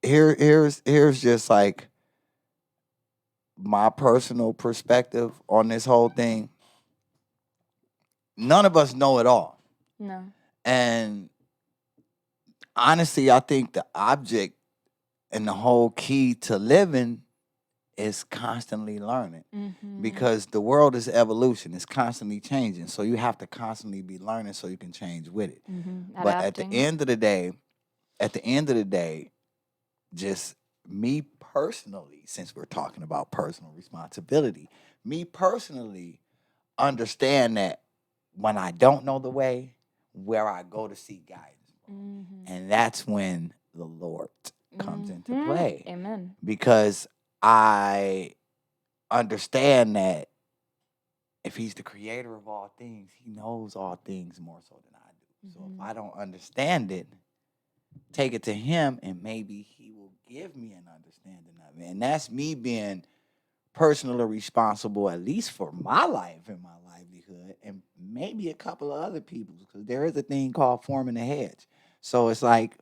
Here's just like my personal perspective on this whole thing. None of us know it all. No. And honestly, I think the object and the whole key to living is constantly learning Mm-hmm. because the world is evolution. It's constantly changing. So you have to constantly be learning so you can change with it. Mm-hmm. But at the Adapting. end of the day, just me personally, since we're talking about personal responsibility, me personally understand that when I don't know the way, where I go to seek guidance. Mm-hmm. And that's when the Lord comes into Mm-hmm. play Amen. because I understand that if he's the creator of all things, he knows all things more so than I do. So if Mm-hmm. I don't understand it, take it to him and maybe he will give me an understanding of it. And that's me being personally responsible, at least for my life and my livelihood, and maybe a couple of other people's, because there is a thing called forming a hedge. So it's like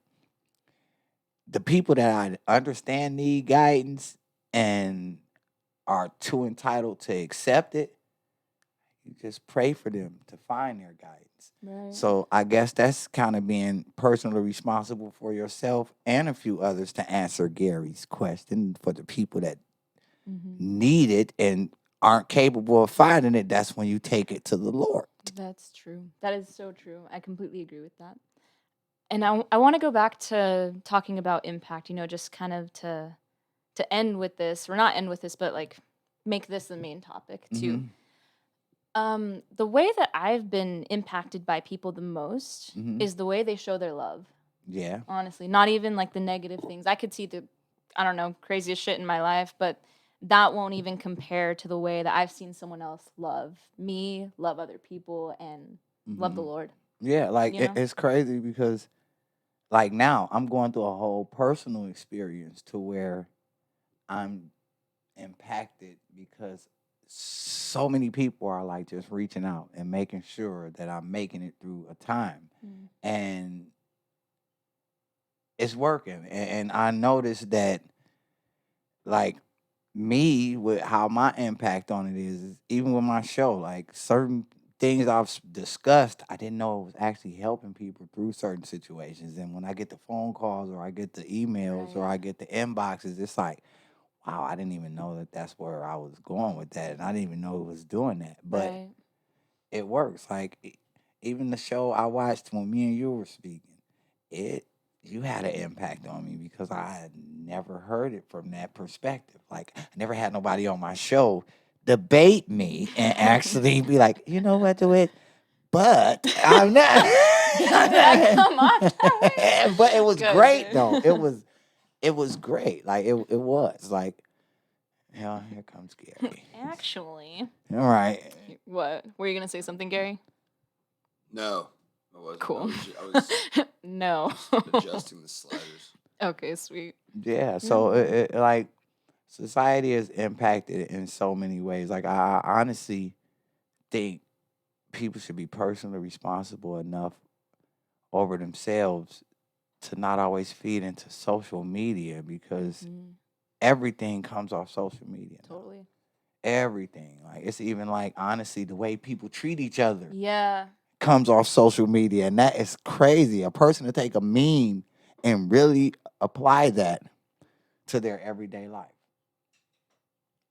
the people that I understand need guidance and are too entitled to accept it, you just pray for them to find their guidance. Right. So I guess that's kind of being personally responsible for yourself and a few others to answer Gary's question for the people that Mm-hmm. need it and aren't capable of finding it. That's when you take it to the Lord. That's true. That is so true. I completely agree with that. And I want to go back to talking about impact, just kind of to end with this, or not end with this, but like make this the main topic too. Mm-hmm. The way that I've been impacted by people the most Mm-hmm. is the way they show their love. Yeah. Honestly, not even like the negative things. I could see the, I don't know, craziest shit in my life, but that won't even compare to the way that I've seen someone else love me, love other people, and love the Mm-hmm. Lord. Yeah, like You know? it's crazy because like now I'm going through a whole personal experience to where I'm impacted because so many people are like just reaching out and making sure that I'm making it through a time. Mm. And it's working. And I noticed that like me with how my impact on it is even with my show, like certain things discussed, I didn't know it was actually helping people through certain situations. And when I get the phone calls or I get the emails or Right. I get the inboxes, it's like, wow, I didn't even know that that's where I was going with that, and I didn't even know it was doing that. But Right. it works. Like even the show I watched when me and you were speaking, it you had an impact on me because I had never heard it from that perspective. Like I never had nobody on my show debate me and actually be like, you know what, do it, but I'm not. Like, come on. But it was Good, great good. though. It was great. Like it was like. Hell, here comes Gary. Actually, All right. what? Were you going to say something, Gary? No, I wasn't. Cool. I was No. adjusting the sliders. Okay, sweet. Yeah. So like society is impacted in so many ways. Like I honestly think people should be personally responsible enough over themselves to not always feed into social media because Mm, everything comes off social media now. totally. Everything. Like it's even like honestly the way people treat each other Yeah. comes off social media, and that is crazy. A person to take a meme and really apply that to their everyday life.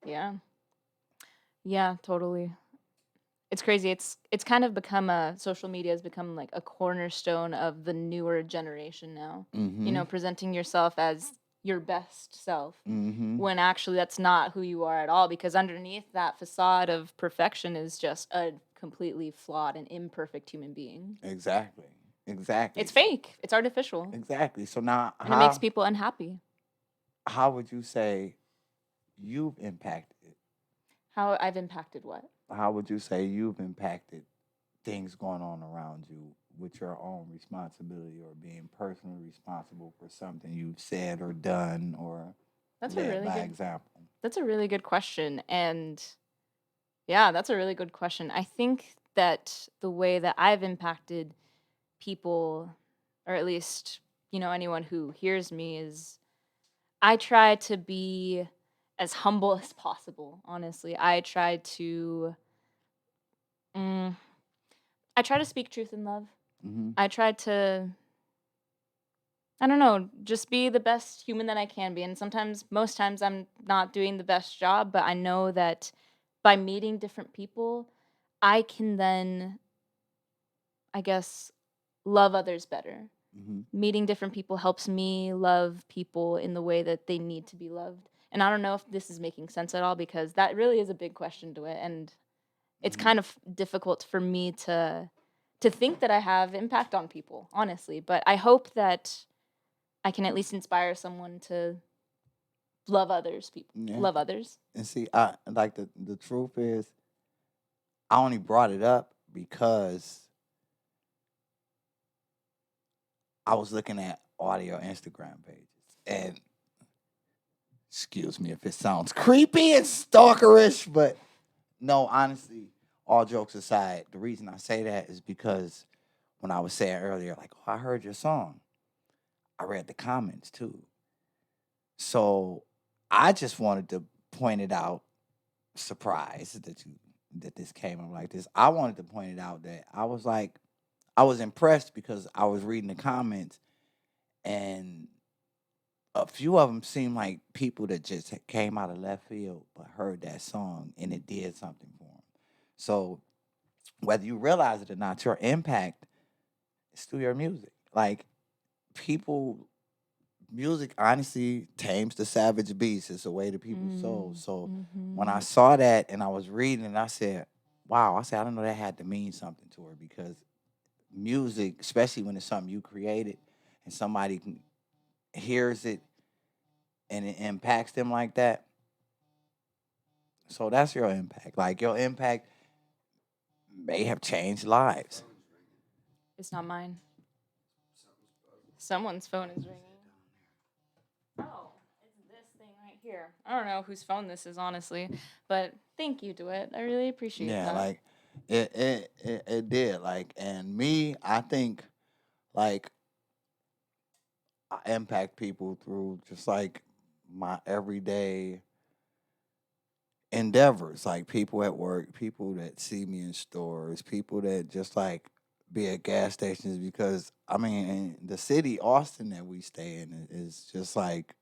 Yeah. Yeah, totally. It's crazy. It's kind of become social media has become like a cornerstone of the newer generation now. Mm-hmm. Presenting yourself as your best self, Mm-hmm. when actually that's not who you are at all, because underneath that facade of perfection is just a completely flawed and imperfect human being. Exactly. Exactly. It's fake, it's artificial, Exactly. So now, and it makes people unhappy. how would you say you've impacted? How I've impacted what? How would you say you've impacted things going on around you with your own responsibility or being personally responsible for something you've said or done or That's a led really by good example? that's a really good question. And yeah, that's a really good question. I think that the way that I've impacted people, or at least, anyone who hears me, is I try to be as humble as possible, honestly. Mm, I try to speak truth in love. Mm-hmm. I try to, I don't know, just be the best human that I can be. And sometimes, most times, I'm not doing the best job, but I know that by meeting different people, I can then, I guess, love others better. Mm-hmm. Meeting different people helps me love people in the way that they need to be loved. And I don't know if this is making sense at all, because that really is a big question to it. And it's Mm-hmm. kind of difficult for me to think that I have impact on people, honestly. But I hope that I can at least inspire someone to Yeah. love others. And see, I like the truth is, I only brought it up because I was looking at audio Instagram pages. And excuse me if it sounds creepy and stalkerish, but no, honestly, all jokes aside, the reason I say that is because when I was saying earlier, like, oh, I heard your song, I read the comments too. So I just wanted to point it out, surprised that this came up like this. I wanted to point it out that I was like, I was impressed because I was reading the comments and a few of them seemed like people that just came out of left field but heard that song and it did something for them. So whether you realize it or not, your impact is through your music. Like people, music honestly tames the savage beast. It's a way to people's souls. So when I Mm-hmm. saw that and I was reading and I said, wow, I said, I don't know that had to mean something to her because music, especially when it's something you created and somebody hears it and it impacts them like that. So that's your impact. Like your impact may have changed lives. It's not mine. Someone's phone is ringing. Oh, it's this thing right here. I don't know whose phone this is, honestly, but thank you, Dewitt. I really appreciate Yeah, that. like it did. Like and me, I think like I impact people through just like my everyday endeavors, like people at work, people that see me in stores, people that just like be at gas stations because I mean in the city Austin that we stay in is just like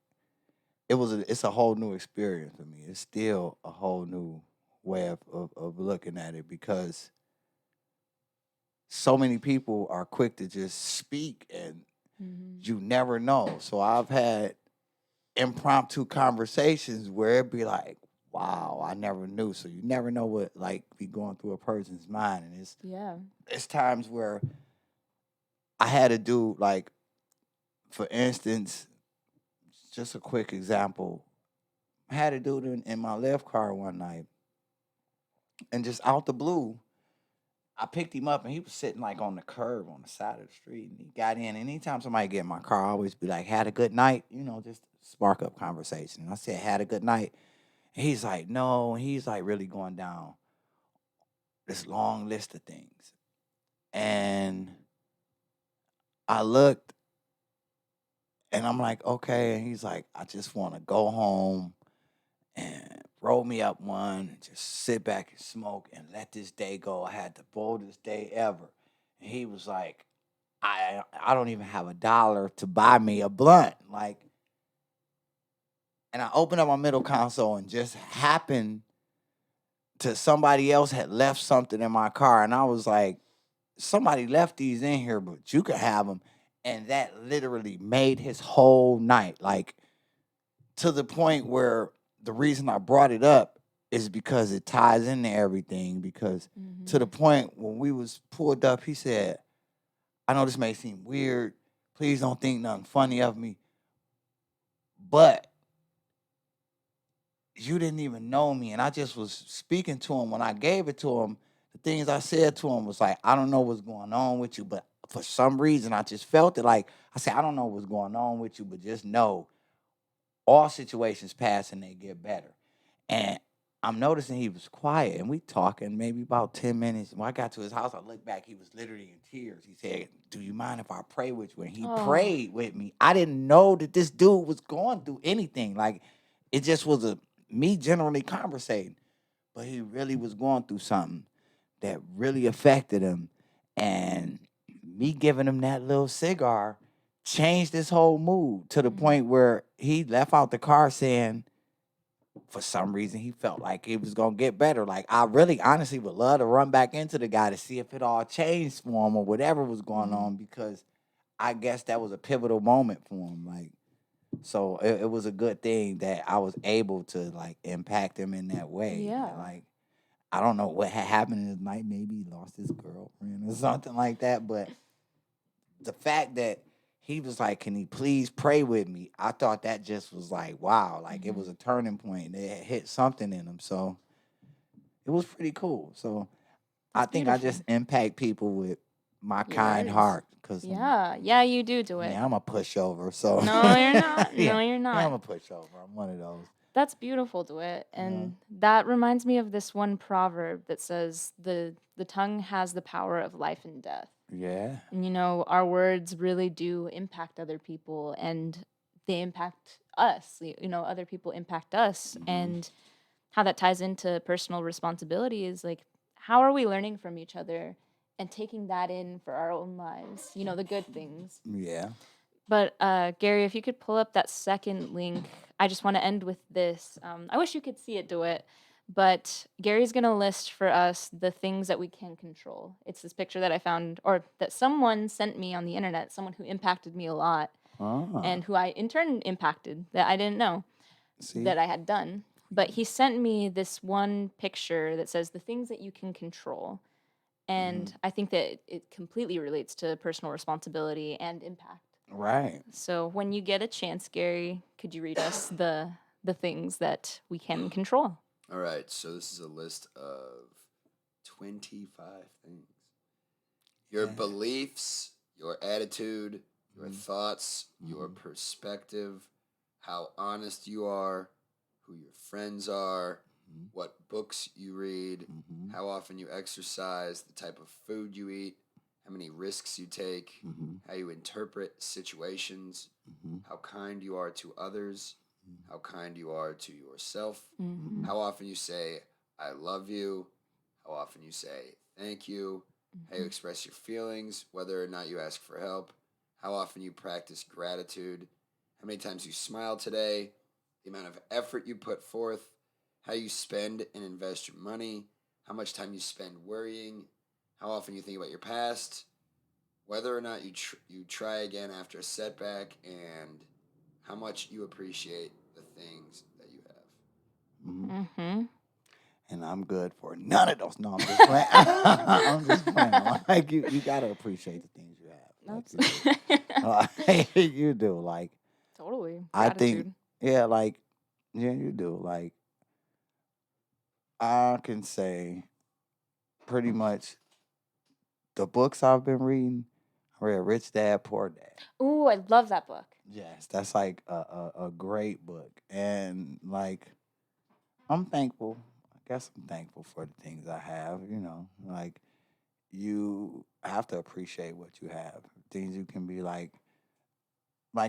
it's a whole new experience for me. It's still a whole new way of looking at it because so many people are quick to just speak and Mm-hmm. you never know. So I've had impromptu conversations where it'd be like, wow, I never knew. So you never know what like be going through a person's mind. And Yeah. it's times where I had to do like, for instance, just a quick example. I had a dude in my left car one night and just out the blue, I picked him up and he was sitting like on the curb on the side of the street and he got in. Anytime somebody get in my car, I always be like, had a good night, just spark up conversation. And I said, had a good night. And he's like, no. And he's like really going down this long list of things. And I looked and I'm like, okay. And he's like, I just want to go home and roll me up one and just sit back and smoke and let this day go. I had the boldest day ever. And he was like, I don't even have $1 to buy me a blunt. Like, and I opened up my middle console and just happened to somebody else had left something in my car. And I was like, somebody left these in here, but you could have them. And that literally made his whole night. Like, to the point where the reason I brought it up is because it ties into everything. Because to the Mhm. point when we was pulled up, he said, "I know this may seem weird. Please don't think nothing funny of me, but you didn't even know me." And I just was speaking to him when I gave it to him. The things I said to him was like, "I don't know what's going on with you, but for some reason I just felt it." Like I said, "I don't know what's going on with you, but just know all situations pass and they get better." And I'm noticing he was quiet, and we talking maybe about 10 minutes. When I got to his house, I looked back, he was literally in tears. He said, "Do you mind if I pray with you?" And he Oh. prayed with me. I didn't know that this dude was going through anything. Like it just was a me generally conversating. But he really was going through something that really affected him. And me giving him that little cigar changed his whole mood to the Mhm. point where he left out the car saying, for some reason, he felt like it was gonna get better. Like I really honestly would love to run back into the guy to see if it all changed for him or whatever was going Mhm. on, because I guess that was a pivotal moment for him. Like so it was a good thing that I was able to like impact him in that way. Yeah. Like I don't know what had happened in his night. Maybe he lost his girlfriend or something like that. But the fact that he was like, "Can he please pray with me?" I thought that just was like, wow, like it was Mhm. a turning point. It had hit something in him. So it was pretty cool. So I That's think I just beautiful. impact people with my Your kind words. heart because Yeah. Yeah, you do it. yeah, I'm a pushover. So No, you're not. yeah, No, you're yeah, I'm not. a pushover. I'm one of those. That's beautiful, Dewitt. Yeah. And that reminds me of this one proverb that says the tongue has the power of life and death. Yeah. And our words really do impact other people and they impact us. Other people impact us. Hmm. And how that ties into personal responsibility is like, how are we learning from each other and taking that in for our own lives? The good things. Yeah. But Gary, if you could pull up that second link, I just want to end with this. I wish you could see it, do it. But Gary's going to list for us the things that we can control. It's this picture that I found, or that someone sent me on the internet, someone who impacted me a lot, Ah, and who I in turn impacted that I didn't know see. that I had done. But he sent me this one picture that says the things that you can control. Hmm. And I think that it completely relates to personal responsibility and impact. Right. So when you get a chance, Gary, could you read us the things that we can control? All right, so this is a list of 25 things. Your Yeah. beliefs, your attitude, your Hmm. thoughts, your Hmm. perspective, how honest you are, who your friends are, what books you read, Hmm. how often you exercise, the type of food you eat, how many risks you take, Hmm. how you interpret situations, Hmm. how kind you are to others, how kind you are to yourself, Mm-hmm. how often you say, "I love you," how often you say, "Thank you," how you Mm-hmm. express your feelings, whether or not you ask for help, how often you practice gratitude, how many times you smile today, the amount of effort you put forth, how you spend and invest your money, how much time you spend worrying, how often you think about your past, whether or not you try again after a setback, and how much you appreciate the things that you have. Hmm. Mm-hmm. And I'm good for none of those. No, I'm just playing. I'm just playing. Like you gotta appreciate the things you have. Like That's you do. You do. Like totally I think, gratitude. yeah, like yeah, you do. Like I can say pretty much the books I've been reading. I read Rich Dad Poor Dad. Ooh, I love that book. Yes, that's like a great book, and like I'm thankful. I guess I'm thankful for the things I have. Like you have to appreciate what you have. Things you can be like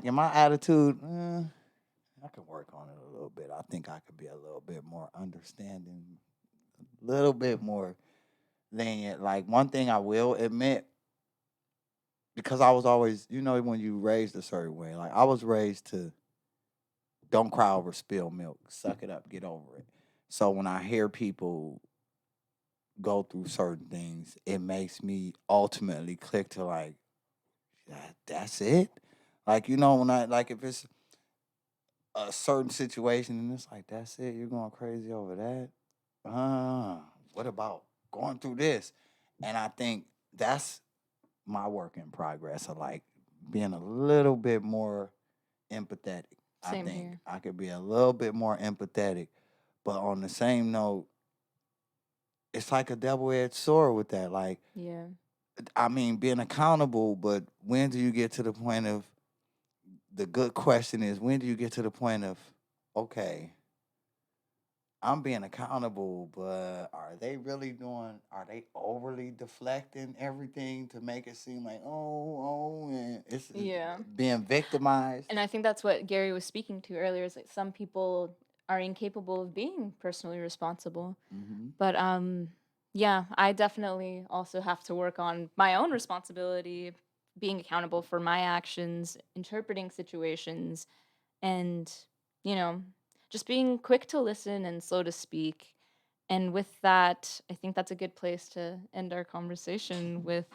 in my attitude, I could work on it a little bit. I think I could be a little bit more understanding, a little bit more lenient. Like one thing I will admit, because I was always, when you raised a certain way, like I was raised to don't cry over spilled milk, suck it up, get over it. So when I hear people go through certain things, it makes me ultimately click to like, that's it. Like, when I like if it's a certain situation, and it's like, that's it. You're going crazy over that. What about going through this? And I think that's my work in progress of like being a little bit more empathetic. I Same think here. I could be a little bit more empathetic, but on the same note, it's like a double-edged sword with that. Like, Yeah. I mean, being accountable, but when do you get to the point of the good question is when do you get to the point of, okay, I'm being accountable, but are they overly deflecting everything to make it seem like, and it's Yeah. being victimized? And I think that's what Gary was speaking to earlier is like some people are incapable of being personally responsible. Mm-hmm. But yeah, I definitely also have to work on my own responsibility, being accountable for my actions, interpreting situations, and you know, just being quick to listen and slow to speak. And with that, I think that's a good place to end our conversation with,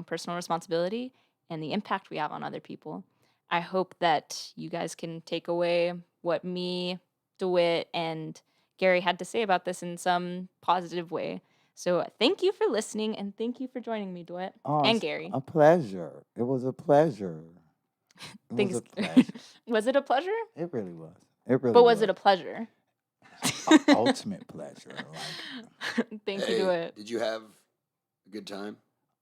personal responsibility and the impact we have on other people. I hope that you guys can take away what me, DeWitt, and Gary had to say about this in some positive way. So thank you for listening and thank you for joining me, DeWitt Oh, and it's Gary. a pleasure. It was a pleasure. It was Thanks. a pleasure. Was it a pleasure? It really was. It really But was was. it a pleasure? Ultimate pleasure. Like, Thank you, Hey, DeWitt. did you have a good time?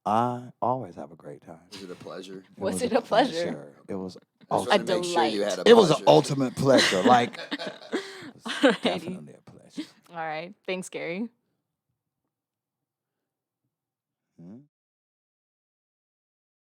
I always have a great time. Was it a pleasure? Was it a pleasure? It was I just A wanted to ultimate. make sure you delight. had a It was an pleasure. ultimate pleasure. Like, it was Alrighty. definitely a pleasure. All right. Thanks, Gary. Hmm?